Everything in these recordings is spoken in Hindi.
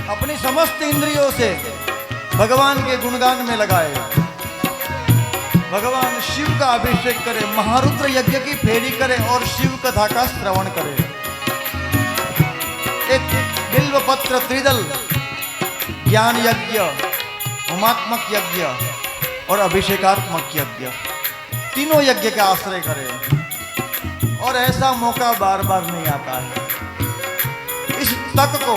अपनी समस्त इंद्रियों से भगवान के गुणगान में लगाए, भगवान शिव का अभिषेक करे, महारुद्र यज्ञ की फेरी करे और शिव कथा का श्रवण करे। एक बिल्व पत्र त्रिदल ज्ञान यज्ञ, होमात्मक यज्ञ और अभिषेकात्मक यज्ञ, तीनों यज्ञ का आश्रय करे। और ऐसा मौका बार बार नहीं आता है। इस तक को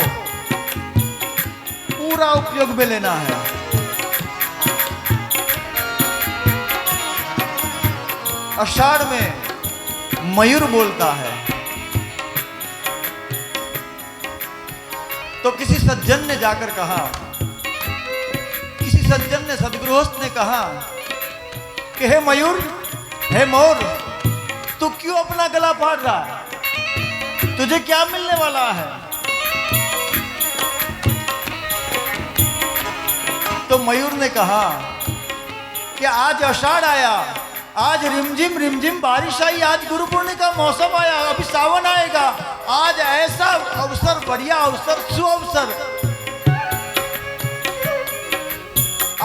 पूरा उपयोग में लेना है। आषाढ़ में मयूर बोलता है तो किसी सज्जन ने जाकर कहा, किसी सज्जन ने, सदगृहस्थ ने कहा कि हे मयूर, हे मोर, तू क्यों अपना गला फाड़ रहा है? तुझे क्या मिलने वाला है? तो मयूर ने कहा कि आज आषाढ़ आया, आज रिमझिम बारिश आई, आज गुरु पूर्णिमा का मौसम आया, अभी सावन आएगा, आज ऐसा अवसर, बढ़िया अवसर, सुअवसर,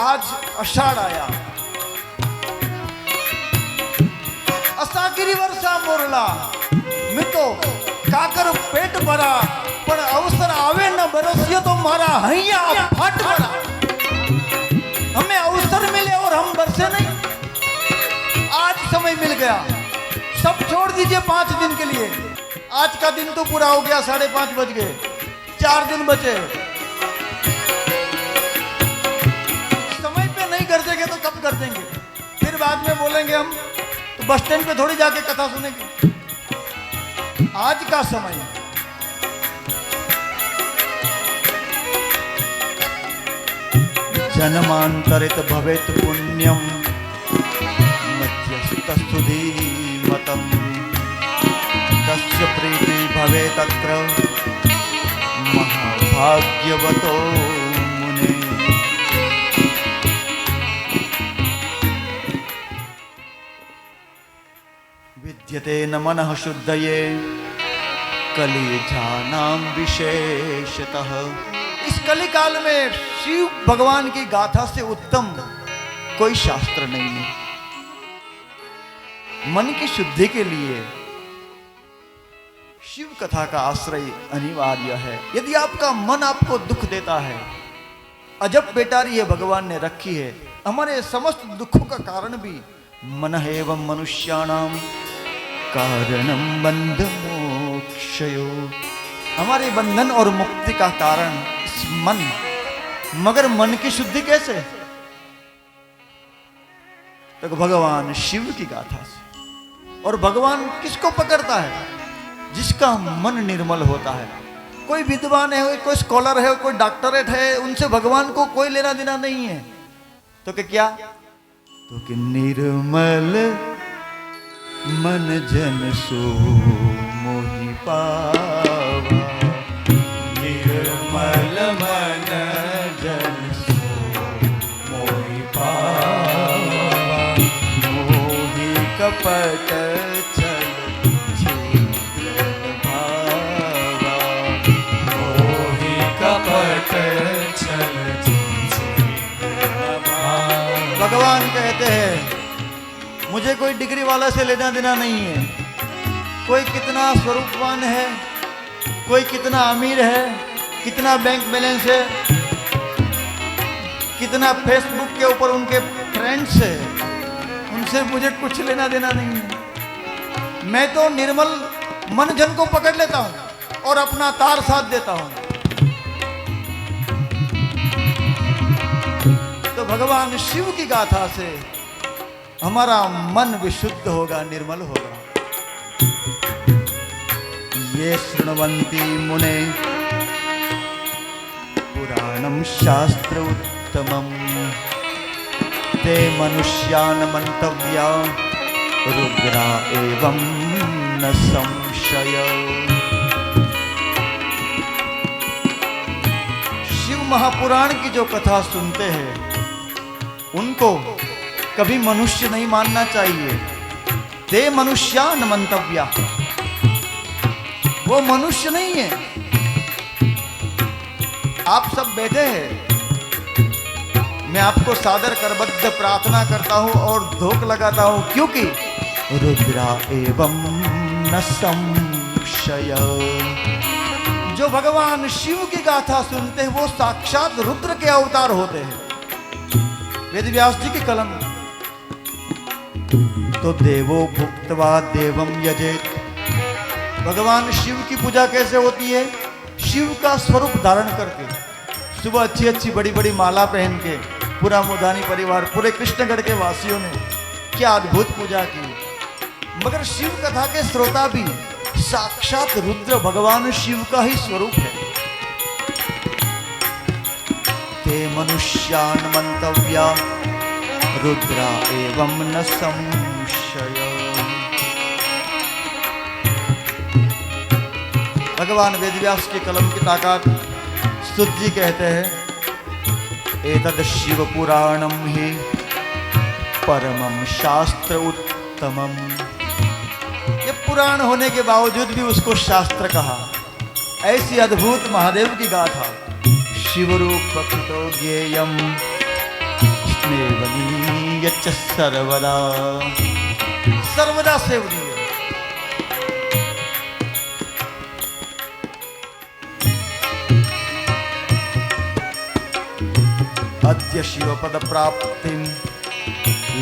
आज आषाढ़ आया। असा गिरिवर्षा मोरला मितो काकर पेट भरा, पर अवसर आवे न बरसियो तो मारा हैया फट भरा। हमें अवसर मिले और हम बरसे नहीं। आज समय मिल गया, सब छोड़ दीजिए 5 दिन के लिए। आज का दिन तो पूरा हो गया, 5:30 बज गए, 4 दिन बचे। समय पे नहीं कर देंगे तो कब कर देंगे? फिर बाद में बोलेंगे हम तो बस स्टैंड पे थोड़ी जाके कथा सुनेंगे। आज का समय जन्मांतरित भवेत पुण्यम मध्यस्तस्तु धीमतम तस्य प्रीति भवेत तत्र महाभाग्यवतो मुने। विद्यते न मनः शुद्धये कलिजानां विशेषतः। इस कली काल में शिव भगवान की गाथा से उत्तम कोई शास्त्र नहीं है। मन की शुद्धि के लिए शिव कथा का आश्रय अनिवार्य है। यदि आपका मन आपको दुख देता है, अजब बेटारी है भगवान ने रखी है। हमारे समस्त दुखों का कारण भी मन एवं मनुष्याणां कारणं बंध मोक्षयो। हमारे बंधन और मुक्ति का कारण मन, मगर मन की शुद्धि कैसे? तो भगवान शिव की गाथा से। और भगवान किसको पकड़ता है? जिसका मन निर्मल होता है। कोई विद्वान है, कोई स्कॉलर है, कोई डॉक्टरेट है, उनसे भगवान को कोई लेना देना नहीं है। तो क्या? तो कि निर्मल मन जन सो मोहि पावा, निर्मल मन जन सो मोहि पावा, मोहि कपट छल छिद्र भावा, मोहि कपट छल छिद्र भावा। भगवान कहते हैं मुझे कोई डिग्री वाला से लेना देना नहीं है। कोई कितना स्वरूपवान है, कोई कितना अमीर है, कितना बैंक बैलेंस है, कितना फेसबुक के ऊपर उनके फ्रेंड्स है, उनसे मुझे कुछ लेना देना नहीं है। मैं तो निर्मल मन जन को पकड़ लेता हूं और अपना तार साथ देता हूं। तो भगवान शिव की गाथा से हमारा मन विशुद्ध होगा, निर्मल होगा। ये शृण्वन्ति मुने पुराणं शास्त्र उत्तमं, ते मनुष्यान् मन्तव्या रुद्रा एवं न संशय। शिव महापुराण की जो कथा सुनते हैं उनको कभी मनुष्य नहीं मानना चाहिए। ते मनुष्यान् मंतव्या, वो मनुष्य नहीं है। आप सब बैठे हैं, मैं आपको सादर करबद्ध प्रार्थना करता हूं और धोख लगाता हूं, क्योंकि रुद्रा एवं न संशय। जो भगवान शिव की गाथा सुनते हैं वो साक्षात रुद्र के अवतार होते हैं। वेद व्यास जी की कलम। तो देवो भुक्त्वा देवम यजेत। भगवान शिव की पूजा कैसे होती है? शिव का स्वरूप धारण करके, सुबह अच्छी अच्छी बड़ी बड़ी माला पहन के, पूरा मुदानी परिवार, पूरे कृष्णगढ़ के वासियों ने क्या अद्भुत पूजा की। मगर शिव कथा के श्रोता भी साक्षात रुद्र भगवान शिव का ही स्वरूप है। ते मनुष्यान् मंतव्या रुद्रा एवं न संशय। भगवान वेदव्यास की कलम की ताकत। सुत जी कहते हैं एतद शिव पुराणम ही परमम शास्त्र उत्तमम। ये पुराण होने के बावजूद भी उसको शास्त्र कहा। ऐसी अद्भुत महादेव की गाथा। शिवरूप प्रकृतो ज्ञेयम स्नेवनीय च सर्वदा। सर्वदा सेवनीय। अद्य शिवपद प्राप्तिं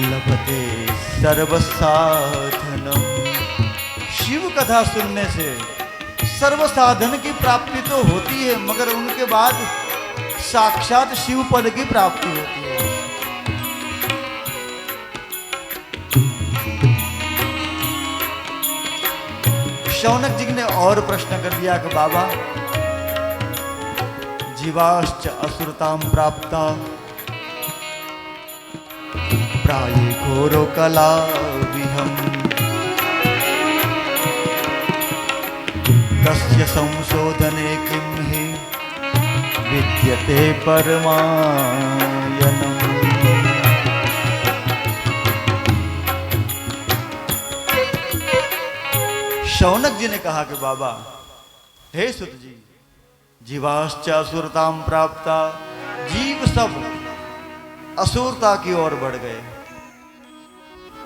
लभते सर्वसाधनम। शिव कथा सुनने से सर्व साधन की प्राप्ति तो होती है, मगर उनके बाद साक्षात शिव पद की प्राप्ति होती है। शौनक जी ने और प्रश्न कर दिया कि बाबा जीवाश्च असुरतां प्राप्ता प्राये घोरो कला विहम। तस्य संशोधने किं हि विद्यते परमायनम्। शौनक जी ने कहा कि बाबा, हे सुत जी, जीवाश्च असुरतां प्राप्ता। जीव सब असुरता की ओर बढ़ गए।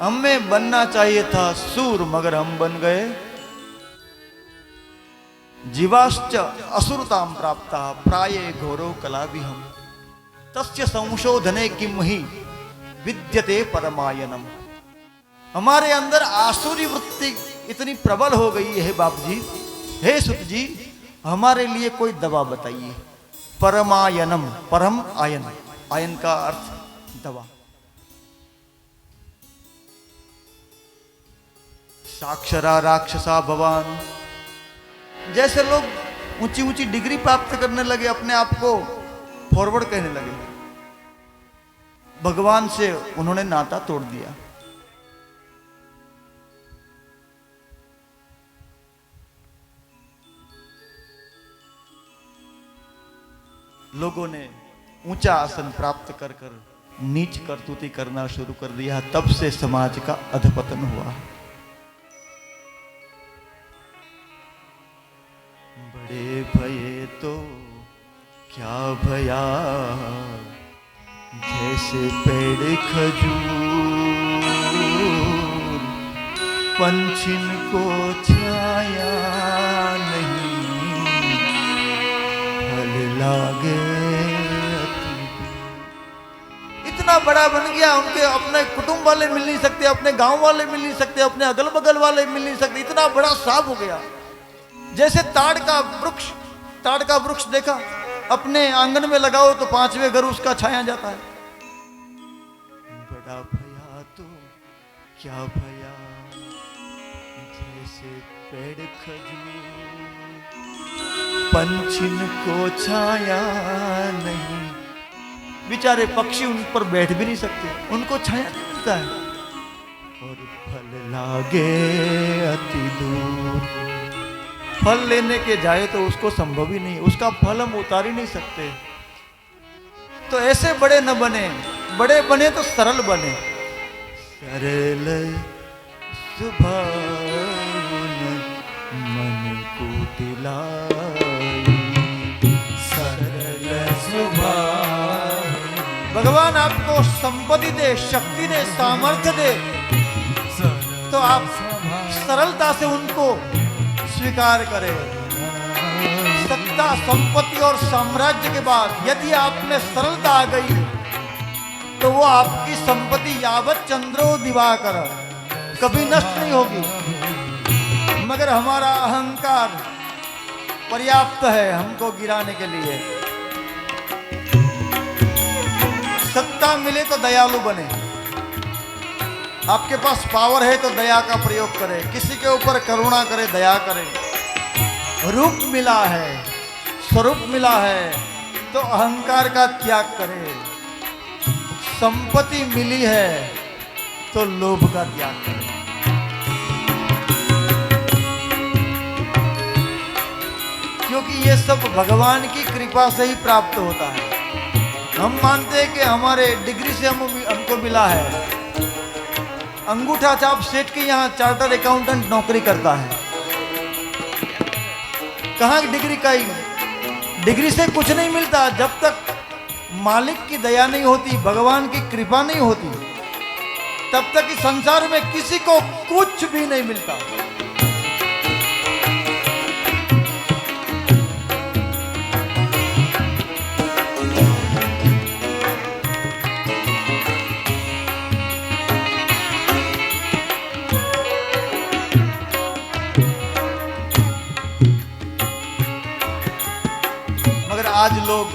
हमें बनना चाहिए था सूर, मगर हम बन गए। जीवाश्च असुरतां प्राप्ता प्राये घोरो कलाविहम। तस्य संशोधने किम ही विद्यते परमायनम। हमारे अंदर आसुरी वृत्ति इतनी प्रबल हो गई है बाप जी, हे सुत जी, हमारे लिए कोई दवा बताइए। परमायनम, परम आयन, आयन का अर्थ दवा। साक्षरा राक्षसा भवान। जैसे लोग ऊंची ऊंची डिग्री प्राप्त करने लगे, अपने आप को फॉरवर्ड कहने लगे, भगवान से उन्होंने नाता तोड़ दिया। लोगों ने ऊंचा आसन प्राप्त कर कर नीच करतूती करना शुरू कर दिया। तब से समाज का अधपतन हुआ। बड़े भये तो क्या भया, जैसे पेड़ खजूर, पंछिन को छाया नहीं, फल लागे। इतना बड़ा बन गया, उनके अपने कुटुंब वाले मिल नहीं सकते, अपने गांव वाले मिल नहीं सकते, अपने अगल बगल वाले मिल नहीं सकते। इतना बड़ा सांप हो गया। जैसे ताड़ का वृक्ष देखा, अपने आंगन में लगाओ तो 5वें घर उसका छाया जाता है। बड़ा भया तो क्या भया, जैसे पेड़ खजूर, पंछिन को छाया नहीं। बेचारे पक्षी उन पर बैठ भी नहीं सकते, उनको छाया नहीं मिलता है। और फल लागे अति दूर, फल लेने के जाए तो उसको संभव ही नहीं, उसका फल हम उतार ही नहीं सकते। तो ऐसे बड़े न बने, बड़े बने तो सरल बने। सरल सुभावन मन को दिलाई, सरल भगवान आपको संपत्ति दे, शक्ति दे, सामर्थ्य दे, तो आप सरलता से उनको स्वीकार करें। सत्ता, संपत्ति और साम्राज्य के बाद यदि आप में सरलता आ गई तो वो आपकी संपत्ति यावत चंद्रो दिवाकर कभी नष्ट नहीं होगी। मगर हमारा अहंकार पर्याप्त है हमको गिराने के लिए। सत्ता मिले तो दयालु बने, आपके पास पावर है तो दया का प्रयोग करें, किसी के ऊपर करुणा करें, दया करें। रूप मिला है, स्वरूप मिला है तो अहंकार का त्याग करें। संपत्ति मिली है तो लोभ का त्याग करें। क्योंकि ये सब भगवान की कृपा से ही प्राप्त होता है। हम मानते हैं कि हमारे डिग्री से हमको मिला है। अंगूठा छाप सेठ के यहाँ चार्टर अकाउंटेंट नौकरी करता है। कहाँ डिग्री का ही? डिग्री से कुछ नहीं मिलता जब तक मालिक की दया नहीं होती, भगवान की कृपा नहीं होती, तब तक इस संसार में किसी को कुछ भी नहीं मिलता। आज लोग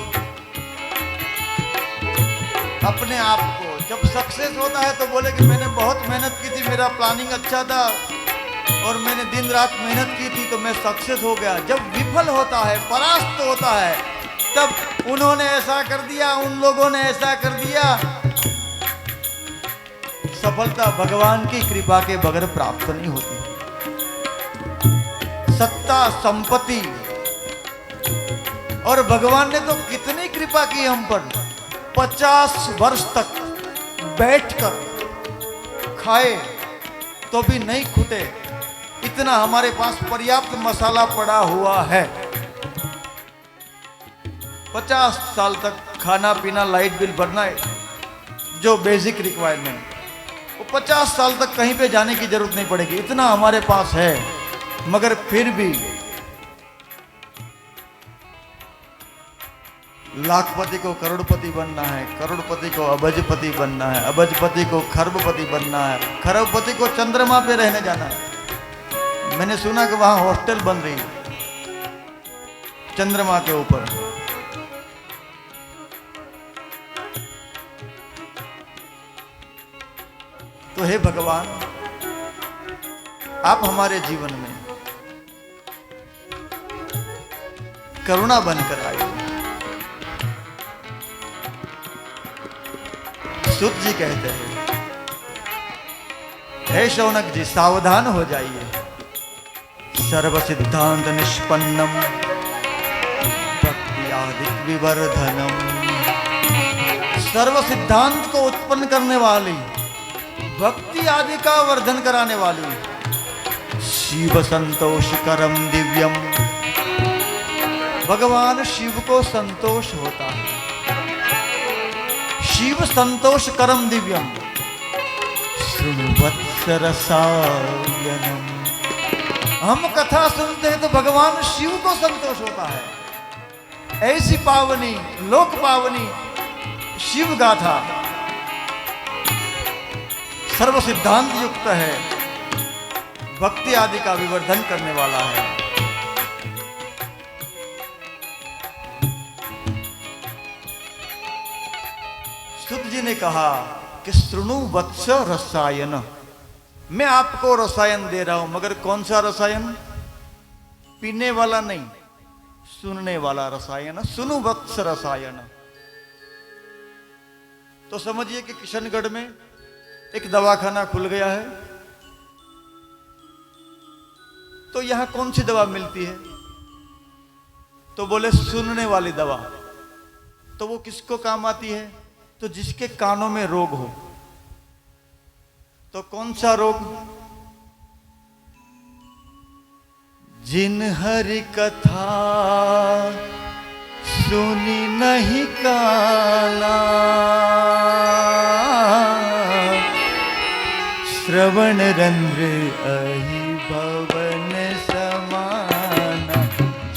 अपने आप को जब सक्सेस होता है तो बोले कि मैंने बहुत मेहनत की थी, मेरा प्लानिंग अच्छा था और मैंने दिन रात मेहनत की थी तो मैं सक्सेस हो गया। जब विफल होता है, परास्त होता है, तब उन्होंने ऐसा कर दिया, उन लोगों ने ऐसा कर दिया। सफलता भगवान की कृपा के बगैर प्राप्त नहीं होती। सत्ता, संपत्ति, और भगवान ने तो कितनी कृपा की हम पर। 50 वर्ष तक बैठकर खाए तो भी नहीं खुटे, इतना हमारे पास पर्याप्त मसाला पड़ा हुआ है। 50 साल तक खाना पीना, लाइट बिल भरना है, जो बेसिक रिक्वायरमेंट, वो 50 साल तक कहीं पे जाने की जरूरत नहीं पड़ेगी, इतना हमारे पास है। मगर फिर भी लाखपति को करोड़पति बनना है, करोड़पति को अबजपति बनना है, अबजपति को खरबपति बनना है, खरबपति को चंद्रमा पे रहने जाना है। मैंने सुना कि वहां हॉस्टल बन रही है चंद्रमा के ऊपर। तो हे भगवान, आप हमारे जीवन में करुणा बनकर आए। सुत जी कहते हैं, हे शौनक जी सावधान हो जाइए। सर्व सिद्धांत निष्पन्नम भक्ति आदि विवर्धनम। सर्व सिद्धांत को उत्पन्न करने वाली, भक्ति आदि का वर्धन कराने वाली, शिव संतोषकरम दिव्यम। भगवान शिव को संतोष होता है। शिव संतोष करम दिव्यम शृण्वत्स रसायनम। हम कथा सुनते हैं तो भगवान शिव को संतोष होता है। ऐसी पावनी, लोक पावनी शिव गाथा सर्व सिद्धांत युक्त है, भक्ति आदि का विवर्धन करने वाला है। सुत जी ने कहा कि श्रृणु वत्स रसायन, मैं आपको रसायन दे रहा हूं, मगर कौन सा रसायन? पीने वाला नहीं, सुनने वाला रसायन। सुनु वत्स रसायन। तो समझिए कि किशनगढ़ में एक दवाखाना खुल गया है, तो यहां कौन सी दवा मिलती है? तो बोले सुनने वाली दवा। तो वो किसको काम आती है? तो जिसके कानों में रोग हो। तो कौन सा रोग? जिन हरि कथा सुनी नहीं काना, श्रवण रंध्र अहि भवन समाना।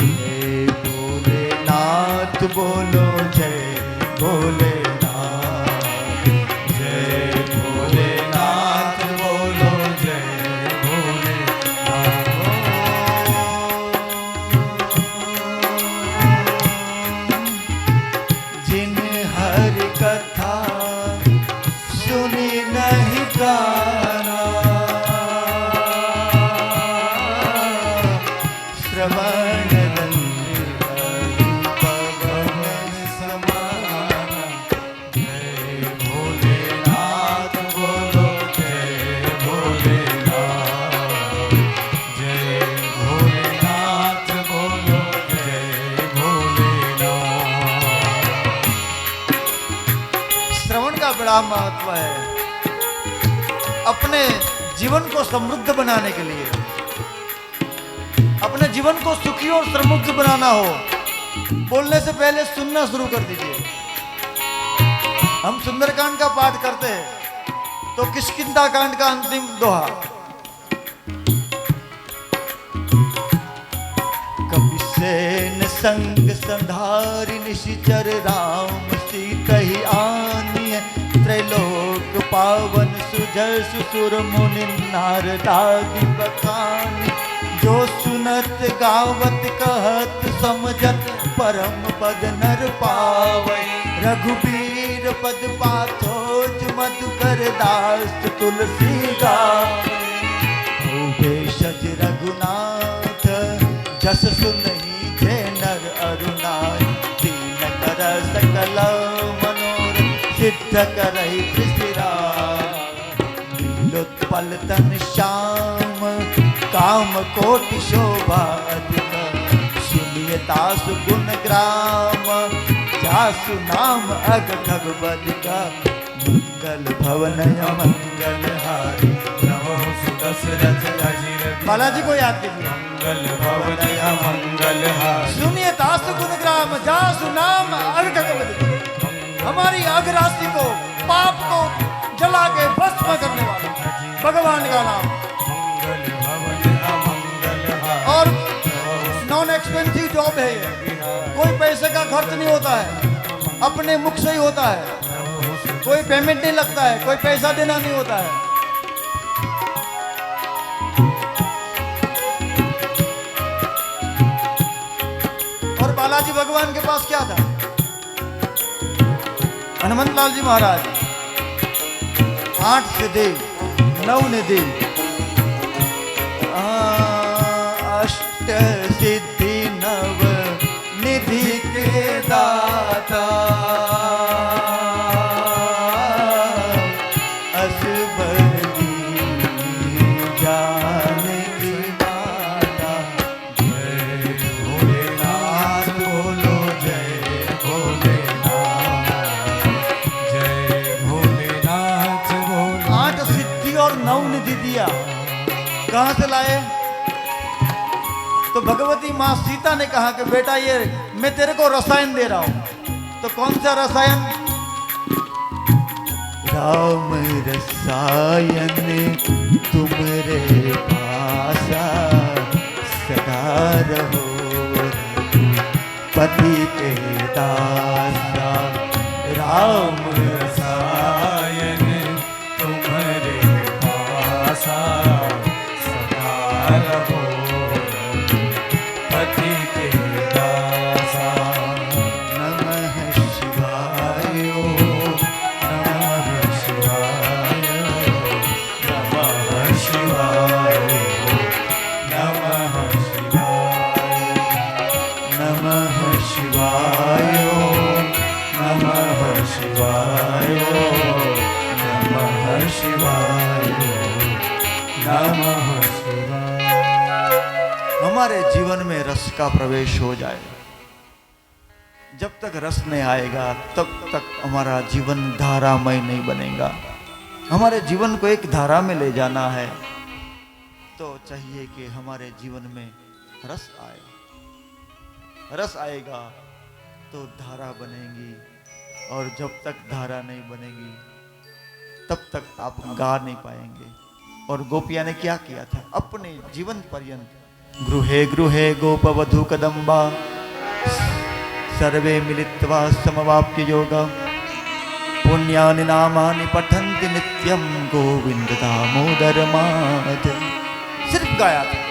जय भोलेनाथ बोलो जय भोलेनाथ, जय भोलेनाथ बोलो जय भोलेनाथ। जिन हरि कथा सुनी नहीं गाना, श्रवण रंध्र अहि भवन समाना। जय भोलेनाथ बोलो जय भोलेनाथ, जय भोलेनाथ बोलो जय भोलेनाथ। श्रवण का बड़ा महत्व है। अपने जीवन को समृद्ध बनाने के लिए, अपने जीवन को सुखी और समृद्ध बनाना हो, बोलने से पहले सुनना शुरू कर दीजिए। हम सुंदरकांड का पाठ करते हैं तो किष्किंधा कांड का अंतिम दोहा, कपिसेन संग संधारि निशिचर राम सीतहि आनिय। त्रैलोक पावन सुजय सुसुर मुनि नारदादि बखानी। जो सुनत गावत कहत समझत परम पद नर पावै। रघुबीर पद पाथोज मधुकर दास तुलसी गावै। हो भेषज रघुनाथ जस सुनहि जे नर अरुणाई। दीन कर सकल मनोरथ सिद्ध करहि त्रिशिराय। नीलोत्पल तन श्याम काम कोटि शोभा अधिक। सुनिए तासु गुण ग्राम जासु नाम अग खगबदिका। मंगल भवन मंगल हारी नमो सुदशरथ अजिर। बालाजी को याद कीजिए। मंगल भवन मंगल हारी सुनिए तासु गुण ग्राम जासु नाम अग खगबदिका। हमारी अग राशि को, पाप को जला के भस्म करने वाला भगवान का नाम। और नॉन एक्सपेंसिव जॉब है ये, कोई पैसे का खर्च नहीं होता है, अपने मुख से ही होता है। कोई पेमेंट नहीं लगता है, कोई पैसा देना नहीं होता है। और बालाजी भगवान के पास क्या था? हनुमंत लाल जी महाराज 8 से दे 9 ने दे। अष्ट सिद्धि नव निधि के दाता। असबर दीन जानकी माता। जय भोलेनाथ बोलो जय भोलेनाथ, जय भोलेनाथ बोलो। 8 सिद्धि और 9 निधि दिया। कहां से लाए? तो भगवती माँ सीता ने कहा कि बेटा ये मैं तेरे को रसायन दे रहा हूं। तो कौन सा रसायन? राम रसायन तुमरे पासा। सदा रहो पति के दासा। राम रसायन तुम्हारे पासा। सदा रहो पति के दासा। नमः शिवाय नमः शिवाय नमः शिवाय नमः शिवाय नमः शिवाय नमः शिवाय नमः शिवाय नमः शिवाय। हमारे जीवन में रस का प्रवेश हो जाए। जब तक रस नहीं आएगा तब तक हमारा जीवन धारामय नहीं बनेगा। हमारे जीवन को एक धारा में ले जाना है तो चाहिए कि हमारे जीवन में रस आए। रस आएगा तो धारा बनेगी, और जब तक धारा नहीं बनेगी तब तक आप गा नहीं पाएंगे। और गोपिया ने क्या किया था? अपने जीवन पर्यंत गृहे गृहे गोपवधू कदम्बा सर्वे मिलित्वा समवाप्य योगा पुण्यानि नामानि पठन्ति नित्यं गोविंद दामोदर माधव। सिर्फ गाया था।